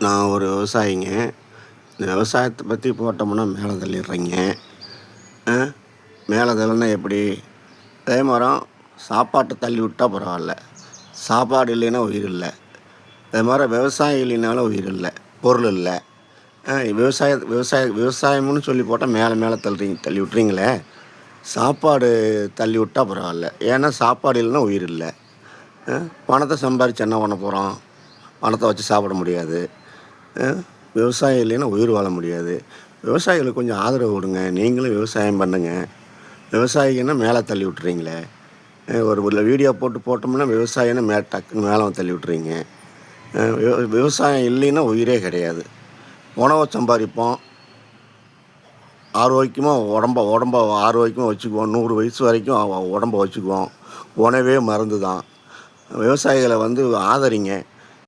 நான் ஒரு விவசாயிங்க. இந்த விவசாயத்தை பற்றி போட்டோம்னா மேலே தள்ளிடுறீங்க. ஆ மேலே தள்ளுனா எப்படி? அதே மரம் சாப்பாட்டை தள்ளி விட்டால் பரவாயில்ல, சாப்பாடு இல்லைன்னா உயிர் இல்லை. அதே மாதிரி விவசாயம் இல்லைனாலும் உயிர் இல்லை, பொருள் இல்லை. விவசாயம்னு சொல்லி போட்டால் மேலே மேலே தள்ளி விட்றீங்களே. சாப்பாடு தள்ளி விட்டால் பரவாயில்ல, ஏன்னா சாப்பாடு இல்லைன்னா உயிர் இல்லை. பணத்தை சம்பாரித்து என்ன பண்ண போகிறோம்? பணத்தை வச்சு சாப்பிட முடியாது. விவசாயம் இல்லைன்னா உயிர் வாழ முடியாது. விவசாயிகளுக்கு கொஞ்சம் ஆதரவு கொடுங்க. நீங்களும் விவசாயம் பண்ணுங்கள். விவசாயிங்கன்னா மேலே தள்ளி விட்றீங்களே. ஒரு வீடியோ போட்டோம்னா விவசாயம்னா டக்குன்னு மேலே தள்ளி விட்றீங்க. விவசாயம் இல்லைன்னா உயிரே கிடையாது. உணவை சம்பாதிப்போம், ஆரோக்கியமாக உடம்ப ஆரோக்கியமாக வச்சுக்குவோம். 100 வயசு வரைக்கும் உடம்ப வச்சுக்குவோம். உணவே மருந்து தான். விவசாயிகளை ஆதரிங்க.